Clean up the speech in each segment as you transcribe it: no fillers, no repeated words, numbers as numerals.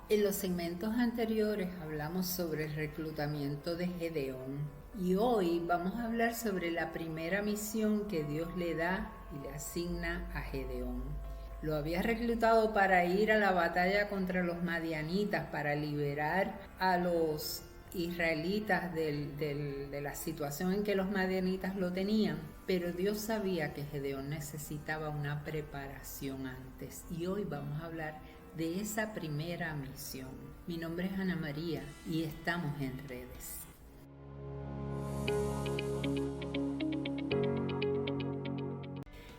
En los segmentos anteriores hablamos sobre el reclutamiento de Gedeón y hoy vamos a hablar sobre la primera misión que Dios le da y le asigna a Gedeón. Lo había reclutado para ir a la batalla contra los madianitas, para liberar a los israelitas de la situación en que los madianitas lo tenían, pero Dios sabía que Gedeón necesitaba una preparación antes y hoy vamos a hablar de esa primera misión. Mi nombre es Ana María y estamos en redes.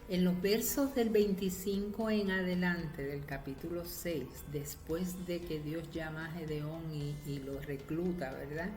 En los versos del 25 en adelante del capítulo 6, después de que Dios llama a Gedeón y lo recluta, ¿verdad?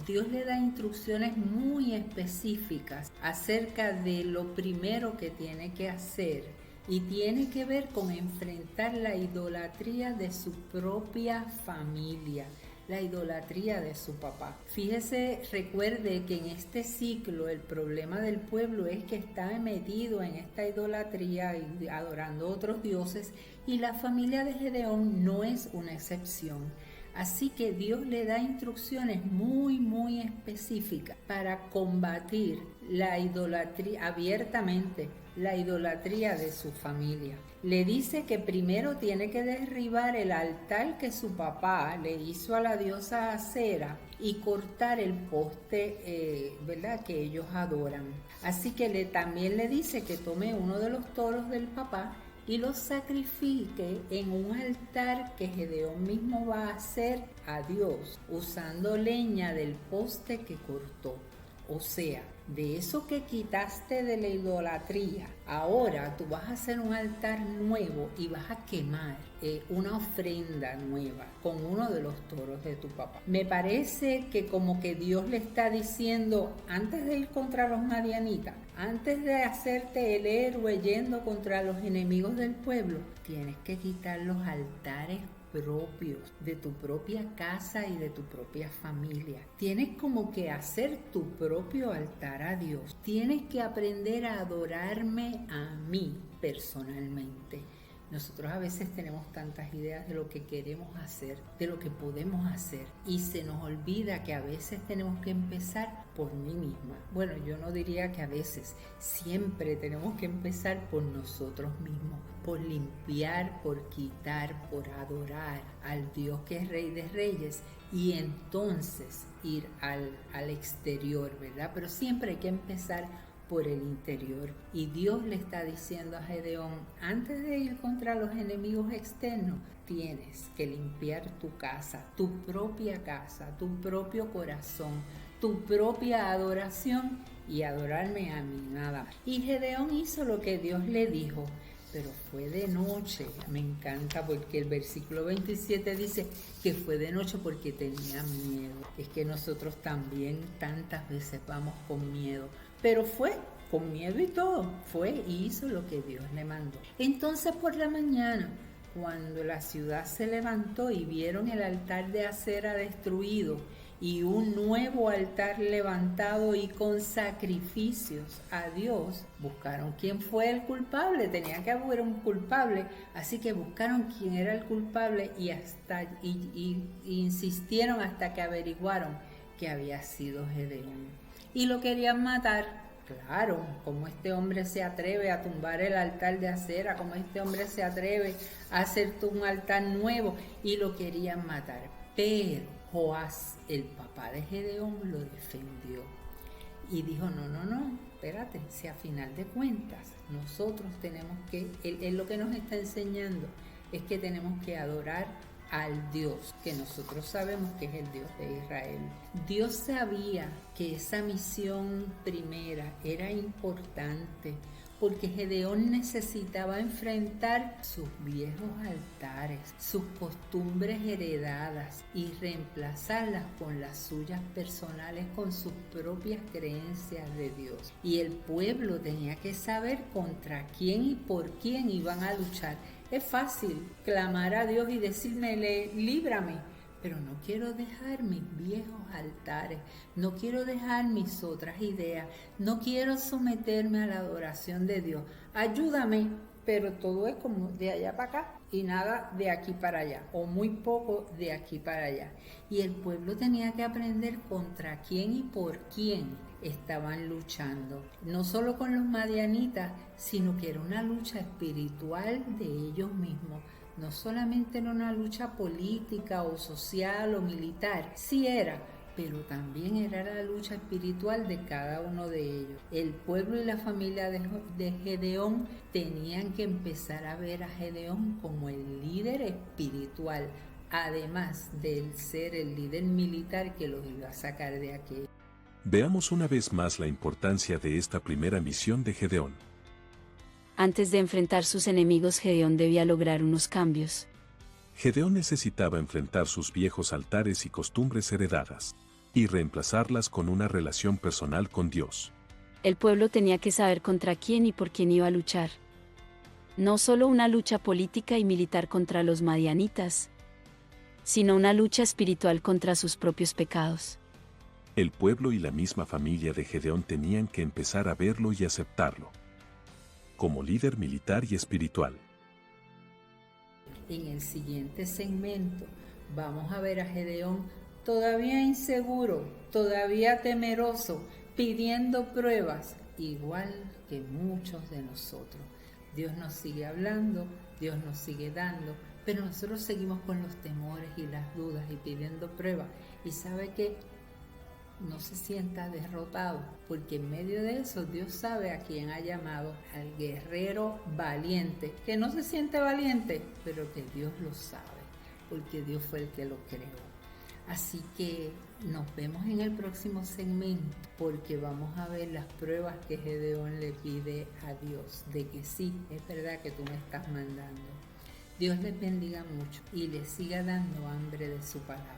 Dios le da instrucciones muy específicas acerca de lo primero que tiene que hacer y tiene que ver con enfrentar la idolatría de su propia familia, la idolatría de su papá. Fíjese, recuerde que en este ciclo el problema del pueblo es que está metido en esta idolatría y adorando otros dioses, y la familia de Gedeón no es una excepción. Así que Dios le da instrucciones muy específicas para combatir la idolatría abiertamente, la idolatría de su familia. Le dice que primero tiene que derribar el altar que su papá le hizo a la diosa Acera y cortar el poste, ¿verdad?, que ellos adoran. Así que también le dice que tome uno de los toros del papá y los sacrifique en un altar que Gedeón mismo va a hacer a Dios, usando leña del poste que cortó. O sea, de eso que quitaste de la idolatría, ahora tú vas a hacer un altar nuevo y vas a quemar una ofrenda nueva con uno de los toros de tu papá. Me parece que como que Dios le está diciendo, antes de ir contra los madianitas, antes de hacerte el héroe yendo contra los enemigos del pueblo, tienes que quitar los altares propios de tu propia casa y de tu propia familia. Tienes como que hacer tu propio altar a Dios. Tienes que aprender a adorarme a mí personalmente. Nosotros a veces tenemos tantas ideas de lo que queremos hacer, de lo que podemos hacer, y se nos olvida que a veces tenemos que empezar por mí misma. Bueno, yo no diría que a veces, siempre tenemos que empezar por nosotros mismos, por limpiar, por quitar, por adorar al Dios que es Rey de Reyes, y entonces ir al exterior, ¿verdad? Pero siempre hay que empezar por el interior. Y Dios le está diciendo a Gedeón, antes de ir contra los enemigos externos, tienes que limpiar tu casa, tu propio corazón, tu propia adoración y adorarme a mí nada más. Y Gedeón hizo lo que Dios le dijo, pero fue de noche. Me encanta porque el versículo 27 dice que fue de noche porque tenía miedo. Es que nosotros también tantas veces vamos con miedo, pero fue con miedo y todo, fue y hizo lo que Dios le mandó. Entonces por la mañana, cuando la ciudad se levantó y vieron el altar de Acera destruido y un nuevo altar levantado y con sacrificios a Dios, buscaron quién fue el culpable. Tenía que haber un culpable, así que buscaron quién era el culpable y insistieron hasta que averiguaron que había sido Gedeón. Y lo querían matar. Claro, como este hombre se atreve a tumbar el altar de Acera, como este hombre se atreve a hacer un altar nuevo, y lo querían matar. Pero Joás, el papá de Gedeón, lo defendió y dijo, no, espérate, si a final de cuentas nosotros tenemos que, él lo que nos está enseñando es que tenemos que adorar al Dios que nosotros sabemos que es el Dios de Israel. Dios sabía que esa misión primera era importante porque Gedeón necesitaba enfrentar sus viejos altares, sus costumbres heredadas y reemplazarlas con las suyas personales, con sus propias creencias de Dios. Y el pueblo tenía que saber contra quién y por quién iban a luchar. Es fácil clamar a Dios y decirme, líbrame, pero no quiero dejar mis viejos altares, no quiero dejar mis otras ideas, no quiero someterme a la adoración de Dios. Ayúdame pero todo es como de allá para acá y nada de aquí para allá, o muy poco de aquí para allá. Y el pueblo tenía que aprender contra quién y por quién estaban luchando, no solo con los madianitas, sino que era una lucha espiritual de ellos mismos. No solamente era una lucha política o social o militar, sí era, pero también era la lucha espiritual de cada uno de ellos. El pueblo y la familia de Gedeón tenían que empezar a ver a Gedeón como el líder espiritual, además de ser el líder militar que los iba a sacar de aquí. Veamos una vez más la importancia de esta primera misión de Gedeón. Antes de enfrentar sus enemigos, Gedeón debía lograr unos cambios. Gedeón necesitaba enfrentar sus viejos altares y costumbres heredadas, y reemplazarlas con una relación personal con Dios. El pueblo tenía que saber contra quién y por quién iba a luchar. No solo una lucha política y militar contra los madianitas, sino una lucha espiritual contra sus propios pecados. El pueblo y la misma familia de Gedeón tenían que empezar a verlo y aceptarlo como líder militar y espiritual. En el siguiente segmento vamos a ver a Gedeón todavía inseguro, todavía temeroso, pidiendo pruebas, igual que muchos de nosotros. Dios nos sigue hablando, Dios nos sigue dando, pero nosotros seguimos con los temores y las dudas y pidiendo pruebas. Y sabe que no se sienta derrotado, porque en medio de eso Dios sabe a quién ha llamado, al guerrero valiente, que no se siente valiente, pero que Dios lo sabe, porque Dios fue el que lo creó. Así que nos vemos en el próximo segmento, porque vamos a ver las pruebas que Gedeón le pide a Dios, de que sí, es verdad que tú me estás mandando. Dios les bendiga mucho y les siga dando hambre de su palabra.